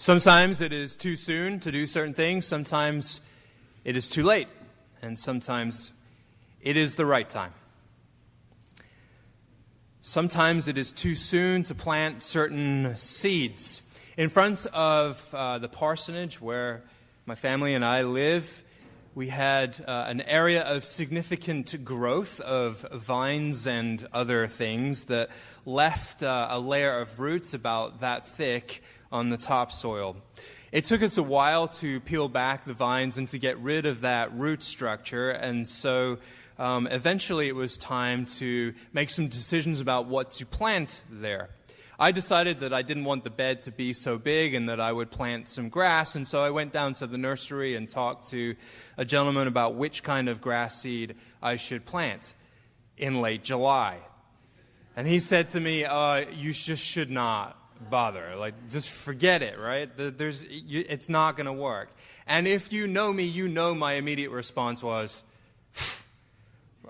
Sometimes it is too soon to do certain things. Sometimes it is too late. And sometimes it is the right time. Sometimes it is too soon to plant certain seeds. In front of the parsonage where my family and I live, we had an area of significant growth of vines and other things that left a layer of roots about that thick on the topsoil. It took us a while to peel back the vines and to get rid of that root structure, and so eventually it was time to make some decisions about what to plant there. I decided that I didn't want the bed to be so big and that I would plant some grass, and so I went down to the nursery and talked to a gentleman about which kind of grass seed I should plant in late July. And he said to me, you just should not bother. Just forget it, right? It's not going to work. And if you know me, you know my immediate response was,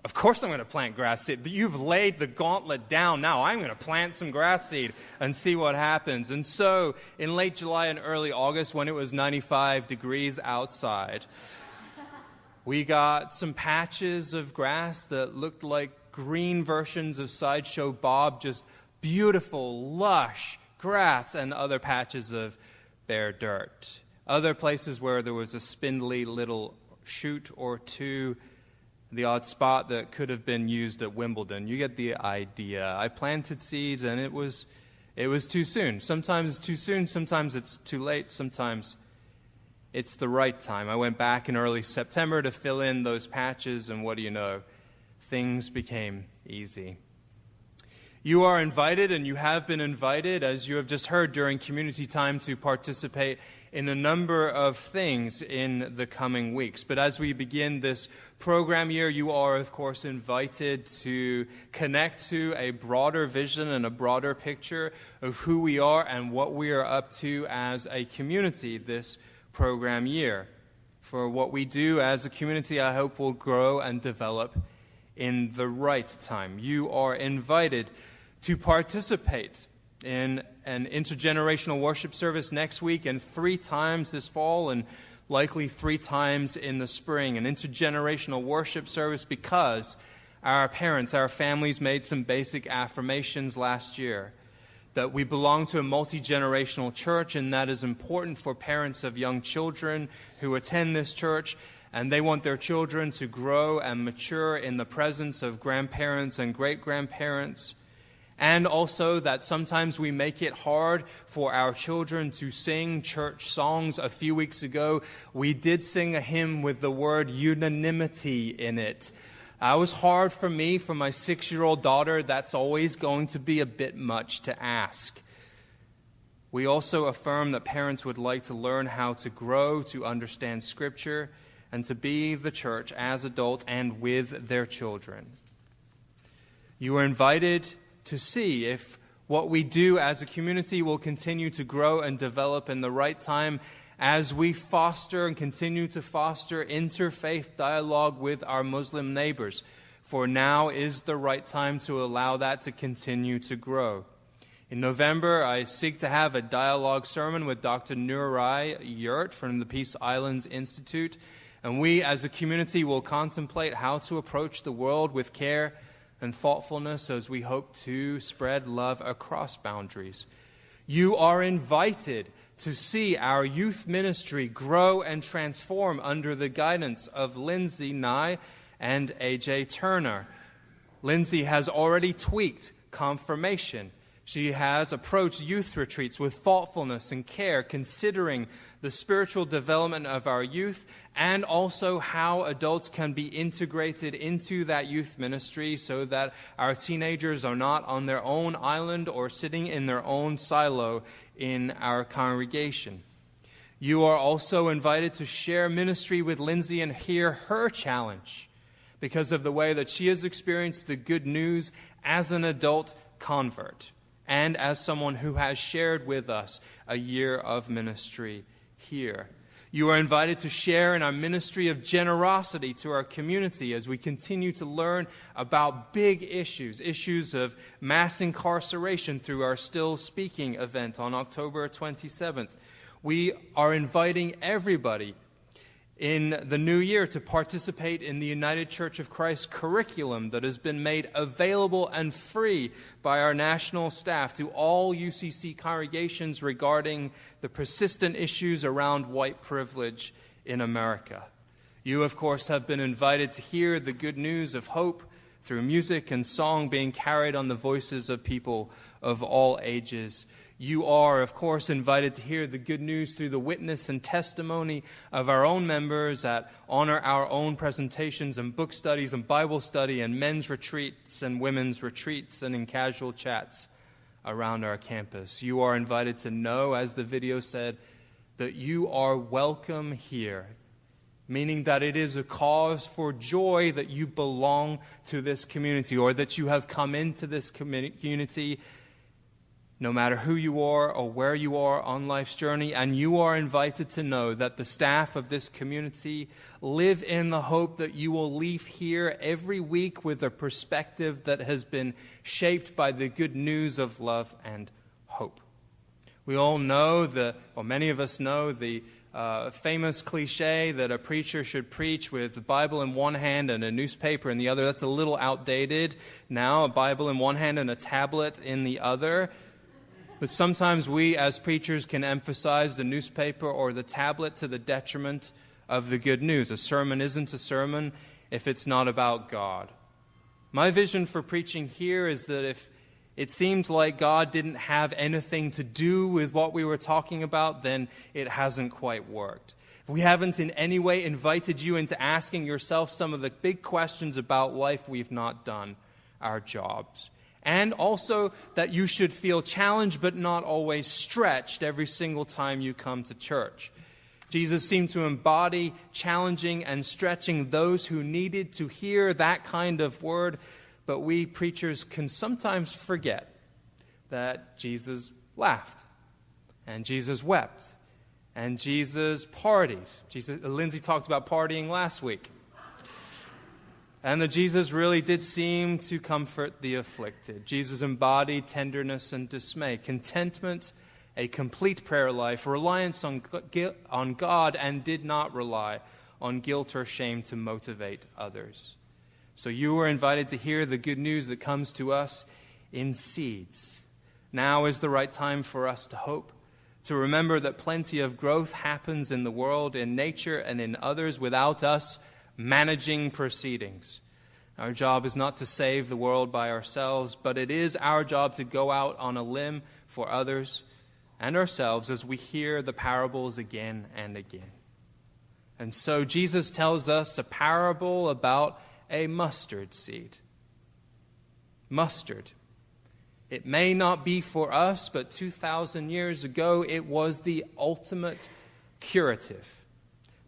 of course I'm going to plant grass seed. You've laid the gauntlet down. Now I'm going to plant some grass seed and see what happens. And so in late July and early August, when it was 95 degrees outside, we got some patches of grass that looked like green versions of Sideshow Bob, just beautiful, lush grass, and other patches of bare dirt. Other places where there was a spindly little shoot or two, the odd spot that could have been used at Wimbledon. You get the idea. I planted seeds and it was too soon. Sometimes it's too soon, sometimes it's too late, sometimes it's the right time. I went back in early September to fill in those patches, and what do you know? Things became easy. You are invited, and you have been invited, as you have just heard during community time, to participate in a number of things in the coming weeks. But as we begin this program year, you are, of course, invited to connect to a broader vision and a broader picture of who we are and what we are up to as a community this program year. For what we do as a community, I hope, will grow and develop in the right time. You are invited to participate in an intergenerational worship service next week and 3 times this fall and likely 3 times in the spring. An intergenerational worship service because our parents, our families made some basic affirmations last year that we belong to a multi-generational church, and that is important for parents of young children who attend this church, and they want their children to grow and mature in the presence of grandparents and great-grandparents. And also that sometimes we make it hard for our children to sing church songs. A few weeks ago, we did sing a hymn with the word unanimity in it. It was hard for me, for my 6-year-old daughter. That's always going to be a bit much to ask. We also affirm that parents would like to learn how to grow, to understand Scripture, and to be the church as adults and with their children. You are invited to see if what we do as a community will continue to grow and develop in the right time as we foster and continue to foster interfaith dialogue with our Muslim neighbors. For now is the right time to allow that to continue to grow. In November, I seek to have a dialogue sermon with Dr. Nurai Yurt from the Peace Islands Institute, and we as a community will contemplate how to approach the world with care and thoughtfulness as we hope to spread love across boundaries. You are invited to see our youth ministry grow and transform under the guidance of Lindsay Nye and AJ Turner. Lindsay has already tweaked confirmation. She has approached youth retreats with thoughtfulness and care, considering the spiritual development of our youth and also how adults can be integrated into that youth ministry so that our teenagers are not on their own island or sitting in their own silo in our congregation. You are also invited to share ministry with Lindsay and hear her challenge because of the way that she has experienced the good news as an adult convert and as someone who has shared with us a year of ministry here. You are invited to share in our ministry of generosity to our community as we continue to learn about big issues of mass incarceration through our Still Speaking event on October 27th. We are inviting everybody in the new year to participate in the United Church of Christ curriculum that has been made available and free by our national staff to all UCC congregations regarding the persistent issues around white privilege in America. You, of course, have been invited to hear the good news of hope through music and song being carried on the voices of people of all ages. You are, of course, invited to hear the good news through the witness and testimony of our own members that honor our own presentations and book studies and Bible study and men's retreats and women's retreats and in casual chats around our campus. You are invited to know, as the video said, that you are welcome here, meaning that it is a cause for joy that you belong to this community or that you have come into this community no matter who you are or where you are on life's journey, and you are invited to know that the staff of this community live in the hope that you will leave here every week with a perspective that has been shaped by the good news of love and hope. We all know, or many of us know, the famous cliche that a preacher should preach with the Bible in one hand and a newspaper in the other. That's a little outdated now, a Bible in one hand and a tablet in the other. But sometimes we as preachers can emphasize the newspaper or the tablet to the detriment of the good news. A sermon isn't a sermon if it's not about God. My vision for preaching here is that if it seemed like God didn't have anything to do with what we were talking about, then it hasn't quite worked. If we haven't in any way invited you into asking yourself some of the big questions about life, we've not done our jobs. And also that you should feel challenged but not always stretched every single time you come to church. Jesus seemed to embody challenging and stretching those who needed to hear that kind of word, but we preachers can sometimes forget that Jesus laughed, and Jesus wept, and Jesus partied. Lindsay talked about partying last week. And that Jesus really did seem to comfort the afflicted. Jesus embodied tenderness and dismay, contentment, a complete prayer life, reliance on God, and did not rely on guilt or shame to motivate others. So you are invited to hear the good news that comes to us in seeds. Now is the right time for us to hope, to remember that plenty of growth happens in the world, in nature, and in others without us managing proceedings. Our job is not to save the world by ourselves, but it is our job to go out on a limb for others and ourselves as we hear the parables again and again. And so Jesus tells us a parable about a mustard seed. Mustard. It may not be for us, but 2,000 years ago it was the ultimate curative.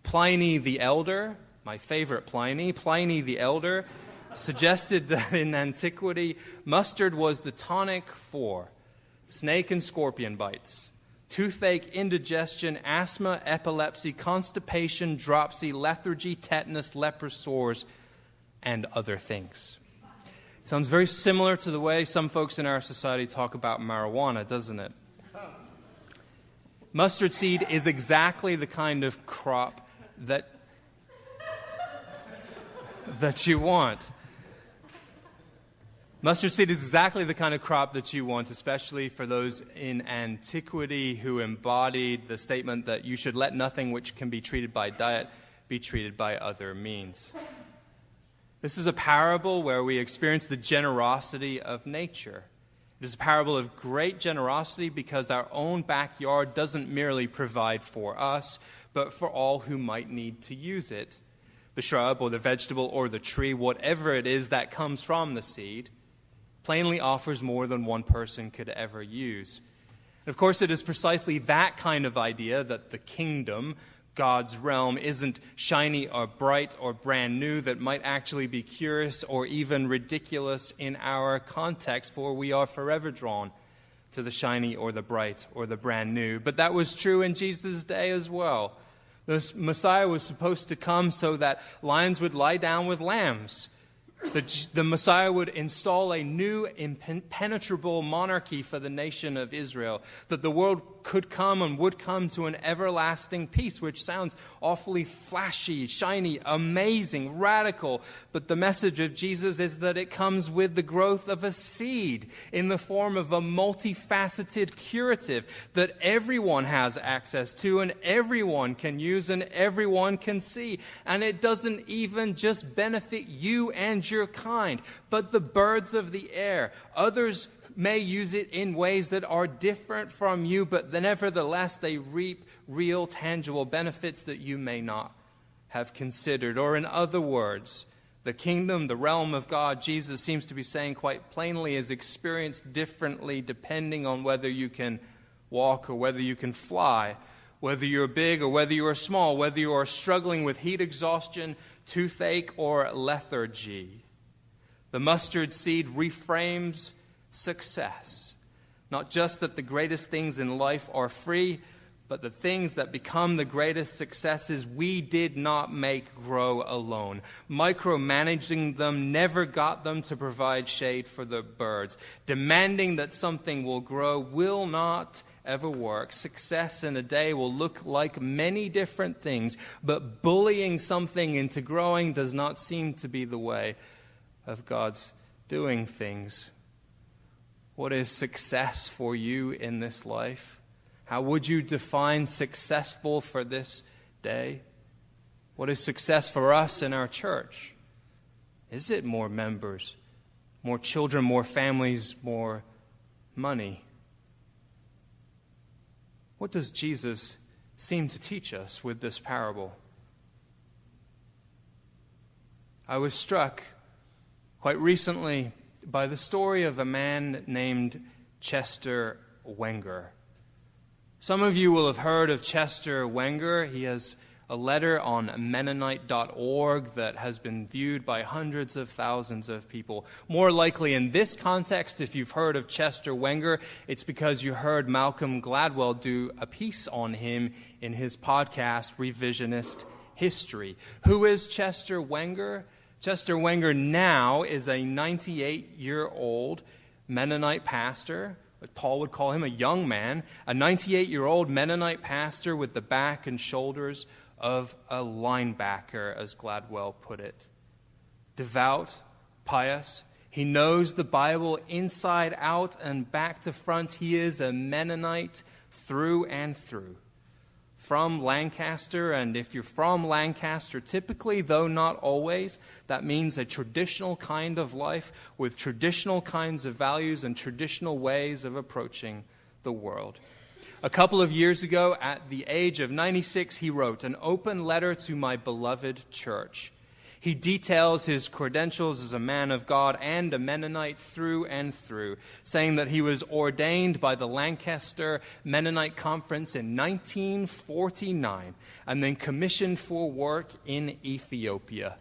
Pliny the Elder, my favorite Pliny the Elder, suggested that in antiquity, mustard was the tonic for snake and scorpion bites, toothache, indigestion, asthma, epilepsy, constipation, dropsy, lethargy, tetanus, leper sores, and other things. It sounds very similar to the way some folks in our society talk about marijuana, doesn't it? Mustard seed is exactly the kind of crop that you want. Mustard seed is exactly the kind of crop that you want, especially for those in antiquity who embodied the statement that you should let nothing which can be treated by diet be treated by other means. This is a parable where we experience the generosity of nature. It is a parable of great generosity because our own backyard doesn't merely provide for us, but for all who might need to use it. The shrub or the vegetable or the tree, whatever it is that comes from the seed, plainly offers more than one person could ever use. And of course, it is precisely that kind of idea that the kingdom, God's realm, isn't shiny or bright or brand new, that might actually be curious or even ridiculous in our context, for we are forever drawn to the shiny or the bright or the brand new. But that was true in Jesus' day as well. The Messiah was supposed to come so that lions would lie down with lambs, The Messiah would install a new impenetrable monarchy for the nation of Israel, that the world could come and would come to an everlasting peace, which sounds awfully flashy, shiny, amazing, radical. But the message of Jesus is that it comes with the growth of a seed in the form of a multifaceted curative that everyone has access to and everyone can use and everyone can see. And it doesn't even just benefit you and your kind, but the birds of the air. Others may use it in ways that are different from you, but nevertheless they reap real, tangible benefits that you may not have considered. Or in other words, the kingdom, the realm of God, Jesus seems to be saying quite plainly, is experienced differently depending on whether you can walk or whether you can fly, whether you're big or whether you are small, whether you are struggling with heat exhaustion, toothache, or lethargy. The mustard seed reframes success. Not just that the greatest things in life are free, but the things that become the greatest successes we did not make grow alone. Micromanaging them never got them to provide shade for the birds. Demanding that something will grow will not ever work. Success in a day will look like many different things, but bullying something into growing does not seem to be the way of God's doing things. What is success for you in this life? How would you define successful for this day? What is success for us in our church? Is it more members, more children, more families, more money? What does Jesus seem to teach us with this parable? I was struck quite recently by the story of a man named Chester Wenger. Some of you will have heard of Chester Wenger. He has a letter on Mennonite.org that has been viewed by hundreds of thousands of people. More likely in this context, if you've heard of Chester Wenger, it's because you heard Malcolm Gladwell do a piece on him in his podcast, Revisionist History. Who is Chester Wenger? Chester Wenger now is a 98-year-old Mennonite pastor. Paul would call him a young man, a 98-year-old Mennonite pastor with the back and shoulders of a linebacker, as Gladwell put it. Devout, pious. He knows the Bible inside out and back to front. He is a Mennonite through and through. From Lancaster, and if you're from Lancaster, typically, though not always, that means a traditional kind of life with traditional kinds of values and traditional ways of approaching the world. A couple of years ago, at the age of 96, he wrote an open letter to my beloved church. He details his credentials as a man of God and a Mennonite through and through, saying that he was ordained by the Lancaster Mennonite Conference in 1949 and then commissioned for work in Ethiopia.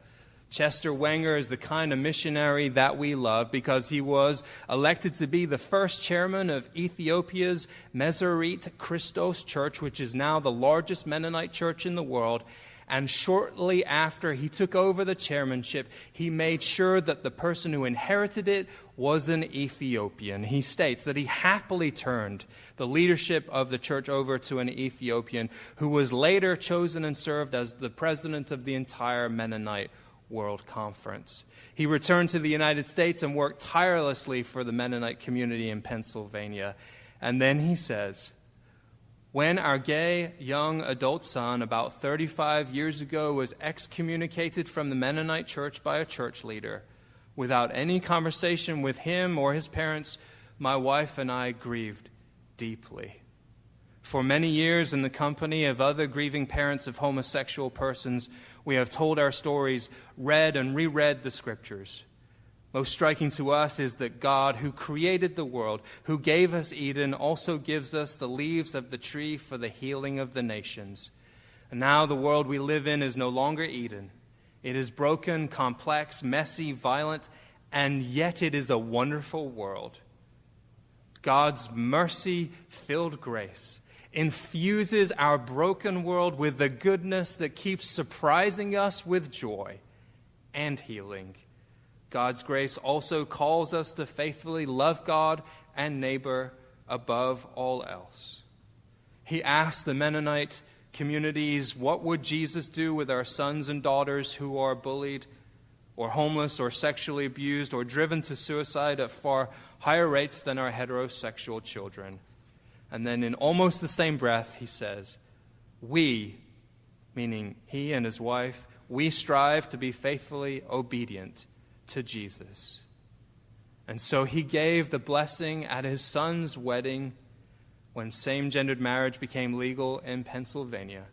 Chester Wenger is the kind of missionary that we love because he was elected to be the first chairman of Ethiopia's Mesorite Christos Church, which is now the largest Mennonite church in the world. And shortly after he took over the chairmanship, he made sure that the person who inherited it was an Ethiopian. He states that he happily turned the leadership of the church over to an Ethiopian who was later chosen and served as the president of the entire Mennonite World Conference. He returned to the United States and worked tirelessly for the Mennonite community in Pennsylvania. And then he says, when our gay young adult son, about 35 years ago, was excommunicated from the Mennonite church by a church leader, without any conversation with him or his parents, my wife and I grieved deeply. For many years, in the company of other grieving parents of homosexual persons, we have told our stories, read and reread the scriptures. Most striking to us is that God, who created the world, who gave us Eden, also gives us the leaves of the tree for the healing of the nations. And now the world we live in is no longer Eden. It is broken, complex, messy, violent, and yet it is a wonderful world. God's mercy-filled grace infuses our broken world with the goodness that keeps surprising us with joy and healing. God's grace also calls us to faithfully love God and neighbor above all else. He asked the Mennonite communities, what would Jesus do with our sons and daughters who are bullied or homeless or sexually abused or driven to suicide at far higher rates than our heterosexual children? And then in almost the same breath, he says, we, meaning he and his wife, we strive to be faithfully obedient to Jesus. And so he gave the blessing at his son's wedding when same-gendered marriage became legal in Pennsylvania.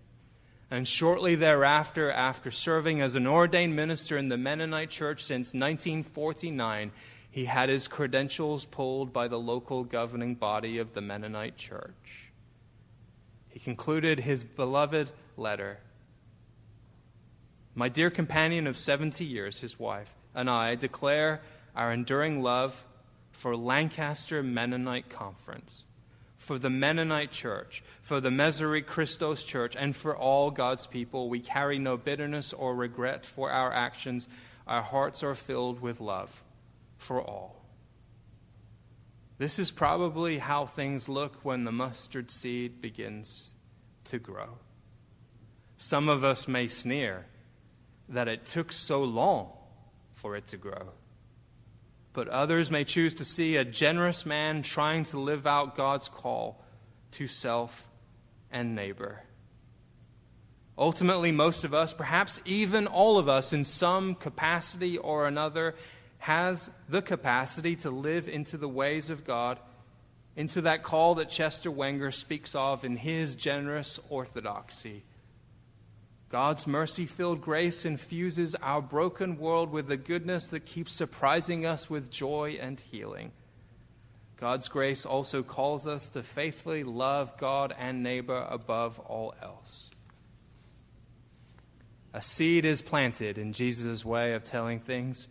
And shortly thereafter, after serving as an ordained minister in the Mennonite Church since 1949, he had his credentials pulled by the local governing body of the Mennonite Church. He concluded his beloved letter. My dear companion of 70 years, his wife, and I declare our enduring love for Lancaster Mennonite Conference, for the Mennonite Church, for the Meseri Christos Church, and for all God's people. We carry no bitterness or regret for our actions. Our hearts are filled with love for all. This is probably how things look when the mustard seed begins to grow. Some of us may sneer that it took so long for it to grow. But others may choose to see a generous man trying to live out God's call to self and neighbor. Ultimately, most of us, perhaps even all of us in some capacity or another, has the capacity to live into the ways of God, into that call that Chester Wenger speaks of in his generous orthodoxy. God's mercy-filled grace infuses our broken world with the goodness that keeps surprising us with joy and healing. God's grace also calls us to faithfully love God and neighbor above all else. A seed is planted in Jesus' way of telling things,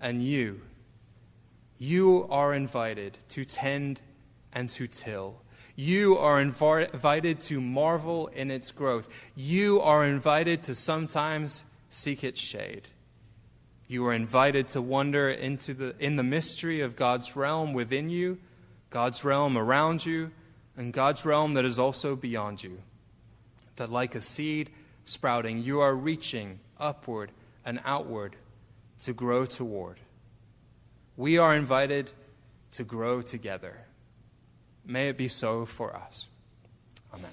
and you are invited to tend and to till. You are invited to marvel in its growth. You are invited to sometimes seek its shade. You are invited to wander in the mystery of God's realm within you, God's realm around you, and God's realm that is also beyond you. That like a seed sprouting, you are reaching upward and outward to grow toward. We are invited to grow together. May it be so for us. Amen.